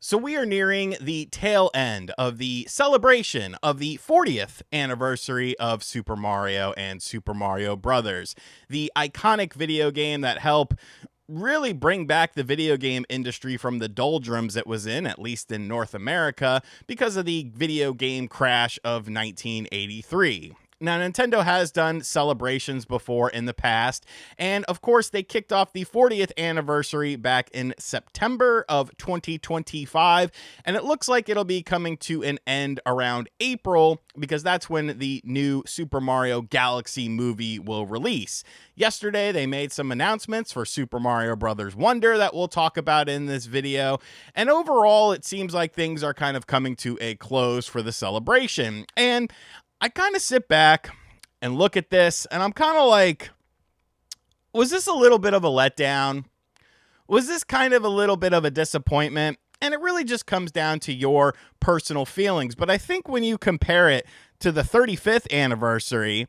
So we are nearing the tail end of the celebration of the 40th anniversary of Super Mario and Super Mario Brothers, the iconic video game that helped really bring back the video game industry from the doldrums it was in, at least in North America, because of the video game crash of 1983. Now, Nintendo has done celebrations before in the past, and of course, they kicked off the 40th anniversary back in September of 2025, and it looks like it'll be coming to an end around April because that's when the new Super Mario Galaxy movie will release. Yesterday, they made some announcements for Super Mario Bros. Wonder that we'll talk about in this video, and overall, it seems like things are kind of coming to a close for the celebration, and I kind of sit back and look at this, and I'm kind of like, was this a little bit of a letdown? Was this kind of a little bit of a disappointment? And it really just comes down to your personal feelings. But I think when you compare it to the 35th anniversary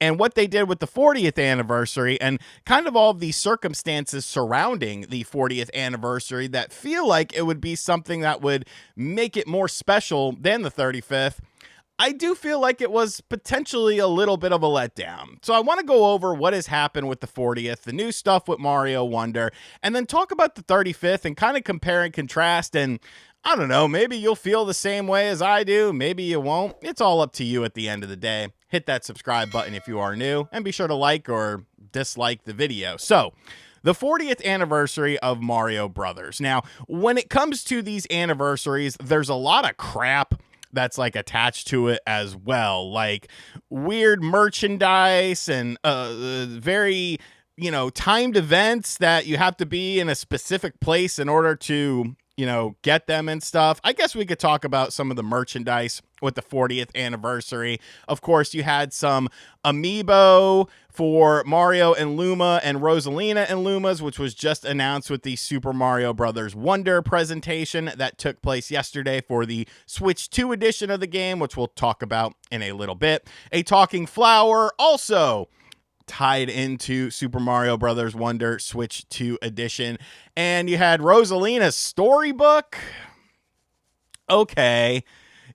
and what they did with the 40th anniversary and kind of all of the circumstances surrounding the 40th anniversary that feel like it would be something that would make it more special than the 35th, I do feel like it was potentially a little bit of a letdown. So I want to go over what has happened with the 40th, the new stuff with Mario Wonder, and then talk about the 35th and kind of compare and contrast. And I don't know, maybe you'll feel the same way as I do. Maybe you won't. It's all up to you at the end of the day. Hit that subscribe button if you are new, and be sure to like or dislike the video. So, the 40th anniversary of Mario Brothers. Now, when it comes to these anniversaries, there's a lot of crap that's like attached to it as well, like weird merchandise and very timed events that you have to be in a specific place in order to get them and stuff. I guess we could talk about some of the merchandise with the 40th anniversary. Of course, you had some amiibo for Mario and Luma and Rosalina and Luma's, which was just announced with the Super Mario Brothers Wonder presentation that took place yesterday for the Switch 2 edition of the game, which we'll talk about in a little bit. A talking flower also tied into Super Mario Brothers Wonder Switch 2 edition. And you had Rosalina's storybook. Okay.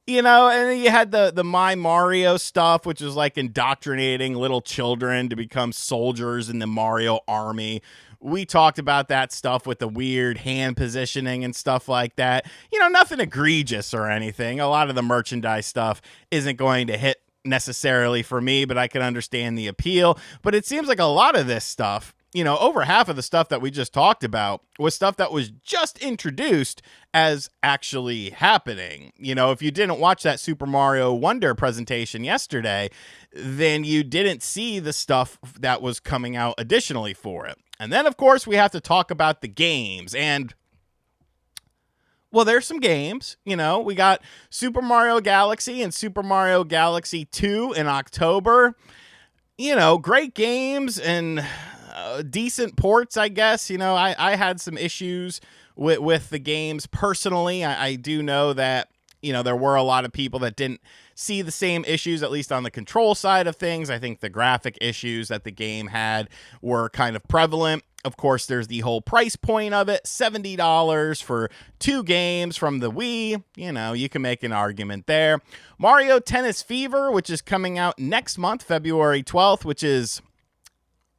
And then you had the My Mario stuff, which was like indoctrinating little children to become soldiers in the Mario army. We talked about that stuff with the weird hand positioning and stuff like that. Nothing egregious or anything. A lot of the merchandise stuff isn't going to hit necessarily for me, but I can understand the appeal. But it seems like a lot of this stuff, over half of the stuff that we just talked about was stuff that was just introduced as actually happening. If you didn't watch that Super Mario Wonder presentation yesterday, then you didn't see the stuff that was coming out additionally for it. And then, of course, we have to talk about the games. And well, there's some games, we got Super Mario Galaxy and Super Mario Galaxy 2 in October. Great games and decent ports, I guess. I had some issues with the games personally. I do know that, there were a lot of people that didn't see the same issues, at least on the control side of things. I think the graphic issues that the game had were kind of prevalent. Of course, there's the whole price point of it, $70 for 2 games from the Wii. You can make an argument there. Mario Tennis Fever, which is coming out next month, February 12th, which is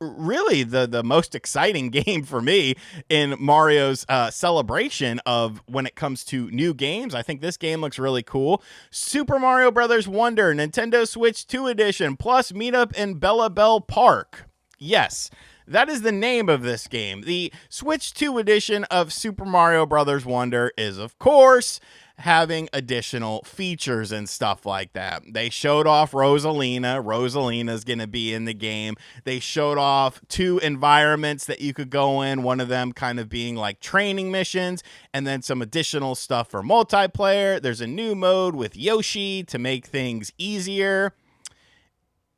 really the most exciting game for me in Mario's celebration of when it comes to new games. I think this game looks really cool. Super Mario Brothers Wonder, Nintendo Switch 2 edition, plus Meetup in Bella Bell Park. Yes, that is the name of this game. The Switch 2 edition of Super Mario Brothers Wonder is, of course, having additional features and stuff like that. They showed off Rosalina. Rosalina's going to be in the game. They showed off 2 environments that you could go in, one of them kind of being like training missions, and then some additional stuff for multiplayer. There's a new mode with Yoshi to make things easier.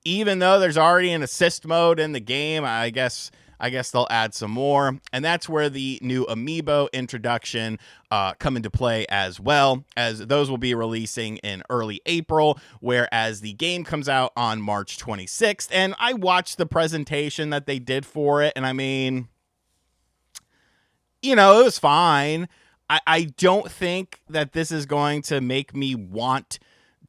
Even though there's already an assist mode in the game, I guess they'll add some more. And that's where the new amiibo introduction come into play as well, as those will be releasing in early April, whereas the game comes out on March 26th. And I watched the presentation that they did for it, and I mean, it was fine. I don't think that this is going to make me want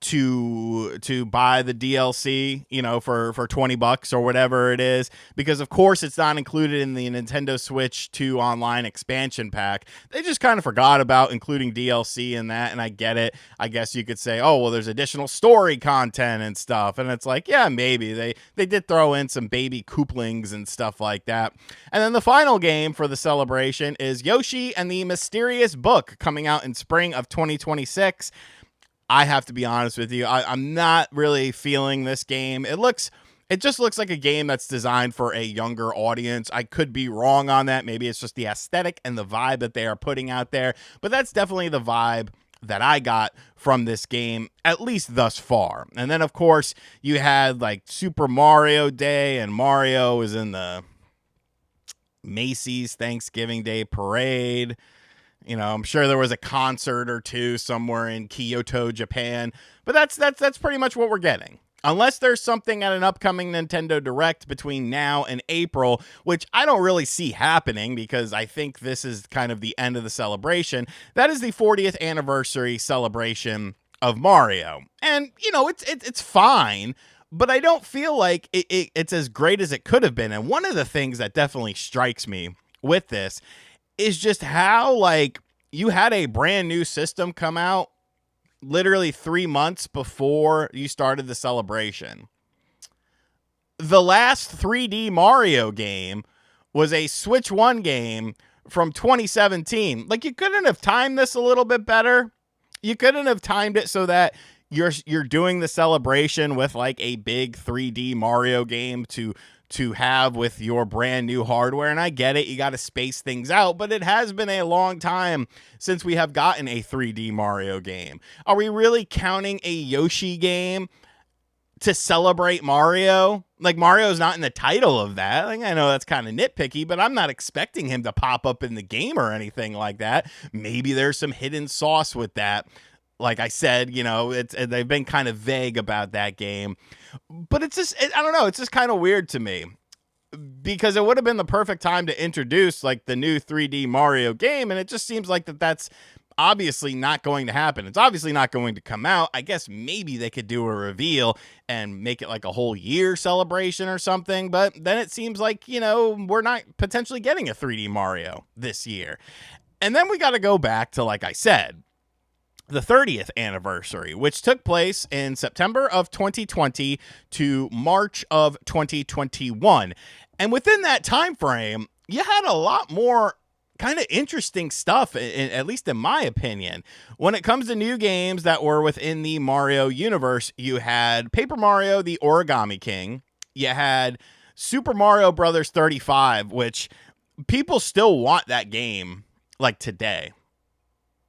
to buy the DLC, for $20 or whatever it is, because of course it's not included in the Nintendo Switch 2 online expansion pack. They just kind of forgot about including DLC in that, and I get it. I guess you could say, oh, well, there's additional story content and stuff, and it's like, yeah, maybe they did throw in some baby Kooplings and stuff like that. And then the final game for the celebration is Yoshi and the Mysterious Book, coming out in spring of 2026. I have to be honest with you. I'm not really feeling this game. It just looks like a game that's designed for a younger audience. I could be wrong on that. Maybe it's just the aesthetic and the vibe that they are putting out there. But that's definitely the vibe that I got from this game, at least thus far. And then, of course, you had like Super Mario Day, and Mario was in the Macy's Thanksgiving Day Parade. I'm sure there was a concert or two somewhere in Kyoto, Japan, but that's pretty much what we're getting. Unless there's something at an upcoming Nintendo Direct between now and April, which I don't really see happening because I think this is kind of the end of the celebration. That is the 40th anniversary celebration of Mario. And, it's fine, but I don't feel like it's as great as it could have been. And one of the things that definitely strikes me with this is just how, like, you had a brand new system come out literally 3 months before you started the celebration. The last 3D Mario game was a Switch 1 game from 2017. Like, you couldn't have timed this a little bit better. You couldn't have timed it so that you're doing the celebration with like a big 3D Mario game to have with your brand new hardware. And I get it, you got to space things out, but it has been a long time since we have gotten a 3D Mario game. Are we really counting a Yoshi game to celebrate Mario? Like, Mario's not in the title of that. Like, I know that's kind of nitpicky, but I'm not expecting him to pop up in the game or anything like that. Maybe there's some hidden sauce with that. Like I said, they've been kind of vague about that game. But I don't know, it's just kind of weird to me. Because it would have been the perfect time to introduce, like, the new 3D Mario game, and it just seems like that's obviously not going to happen. It's obviously not going to come out. I guess maybe they could do a reveal and make it like a whole year celebration or something, but then it seems like, we're not potentially getting a 3D Mario this year. And then we got to go back to, like I said, the 30th anniversary, which took place in September of 2020 to March of 2021. And within that time frame, you had a lot more kind of interesting stuff, at least in my opinion. When it comes to new games that were within the Mario universe, you had Paper Mario, the Origami King. You had Super Mario Brothers 35, which people still want that game, like, today.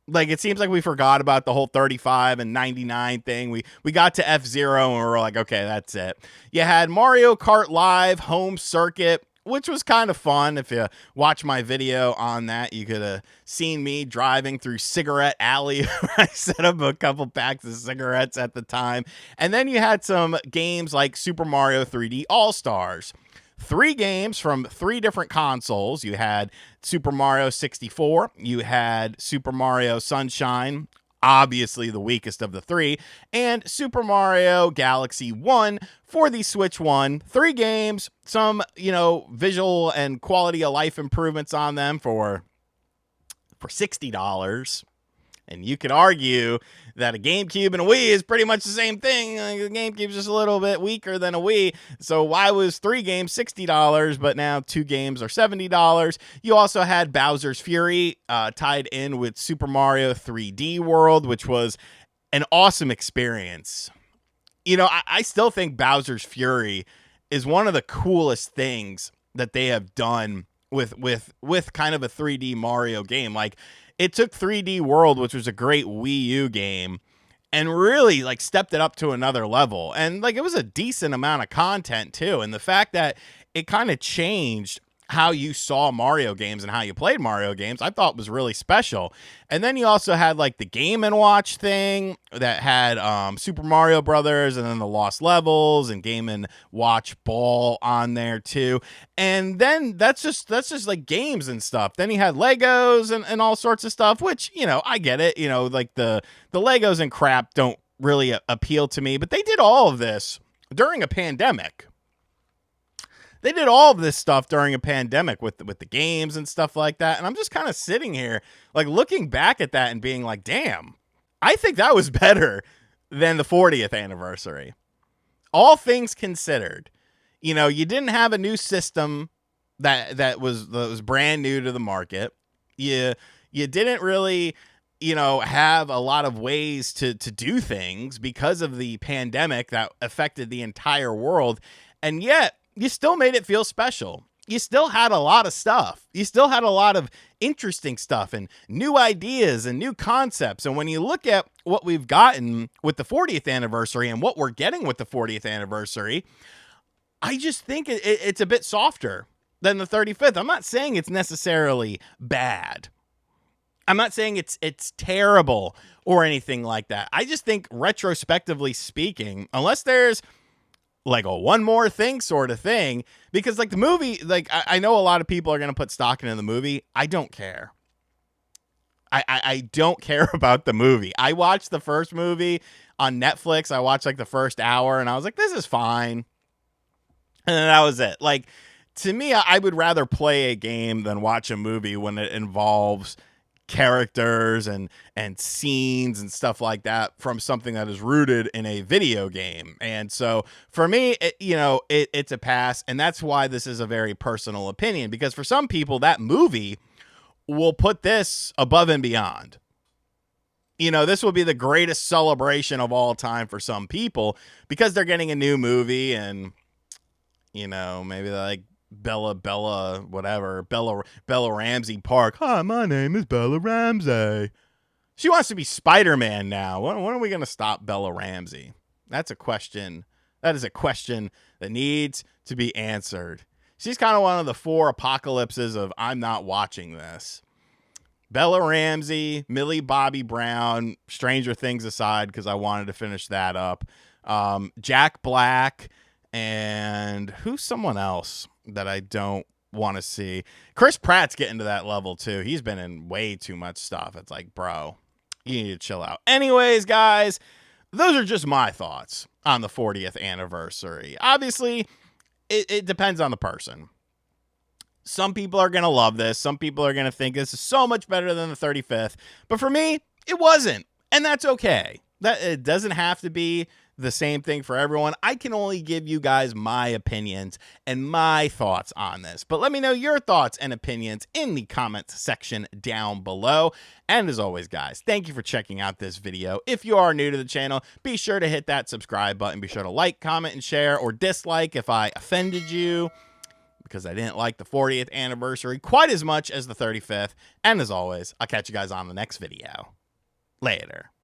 Like, it seems like we forgot about the whole 35 and 99 thing. We got to F-Zero and we were like, okay, that's it. You had Mario Kart Live Home Circuit, which was kind of fun. If you watch my video on that, you could have seen me driving through Cigarette Alley. I set up a couple packs of cigarettes at the time. And then you had some games like Super Mario 3D All-Stars. 3 games from 3 different consoles. You had Super Mario 64, you had Super Mario Sunshine, obviously the weakest of the 3, and Super Mario Galaxy 1 for the Switch 1. 3 games, some, visual and quality of life improvements on them for $60. And you could argue that a GameCube and a Wii is pretty much the same thing. Like, the GameCube's just a little bit weaker than a Wii. So why was 3 games $60, but now 2 games are $70? You also had Bowser's Fury tied in with Super Mario 3D World, which was an awesome experience. I still think Bowser's Fury is one of the coolest things that they have done with kind of a 3D Mario game. Like, it took 3D World, which was a great Wii U game, and really, like, stepped it up to another level. And, like, it was a decent amount of content too. And the fact that it kind of changed how you saw Mario games and how you played Mario games, I thought was really special. And then you also had like the Game and Watch thing that had Super Mario Brothers, and then the Lost Levels and Game and Watch Ball on there too. And then that's just like games and stuff. Then he had Legos and all sorts of stuff, which, you know, I get it. You know, like the Legos and crap don't really appeal to me, but they did all of this during a pandemic. They did all of this stuff during a pandemic with the games and stuff like that. And I'm just kind of sitting here like looking back at that and being like, damn, I think that was better than the 40th anniversary. All things considered, you know, you didn't have a new system that was brand new to the market. You didn't really, you know, have a lot of ways to do things because of the pandemic that affected the entire world. And yet you still made it feel special. You still had a lot of stuff. You still had a lot of interesting stuff and new ideas and new concepts. And when you look at what we've gotten with the 40th anniversary and what we're getting with the 40th anniversary, I just think it's a bit softer than the 35th. I'm not saying it's necessarily bad. I'm not saying it's terrible or anything like that. I just think retrospectively speaking, unless there's like a one more thing sort of thing, because like the movie, like I know a lot of people are going to put stock into the movie. I don't care. I don't care about the movie. I watched the first movie on Netflix. I watched like the first hour and I was like, this is fine. And then that was it. Like, to me, I would rather play a game than watch a movie when it involves characters and scenes and stuff like that from something that is rooted in a video game. And so for me, it's a pass. And that's why this is a very personal opinion, because for some people that movie will put this above and beyond. You know, this will be the greatest celebration of all time for some people because they're getting a new movie and, you know, maybe they're like Bella Ramsey Park. Hi, my name is Bella Ramsey. She wants to be Spider-Man now. When are we going to stop Bella Ramsey? That's a question. That is a question that needs to be answered. She's kind of one of the 4 apocalypses of I'm not watching this. Bella Ramsey, Millie Bobby Brown, Stranger Things aside, because I wanted to finish that up. Jack Black, and who's someone else that I don't want to see? Chris Pratt's getting to that level too. He's been in way too much stuff. It's like, bro, you need to chill out. Anyways, guys, those are just my thoughts on the 40th anniversary. Obviously, it depends on the person. Some people are going to love this. Some people are going to think this is so much better than the 35th. But for me, it wasn't. And that's okay. That it doesn't have to be the same thing for everyone. I can only give you guys my opinions and my thoughts on this. But let me know your thoughts and opinions in the comments section down below. And as always, guys, thank you for checking out this video. If you are new to the channel, be sure to hit that subscribe button. Be sure to like, comment, and share, or dislike if I offended you, because I didn't like the 40th anniversary quite as much as the 35th. And as always, I'll catch you guys on the next video. Later.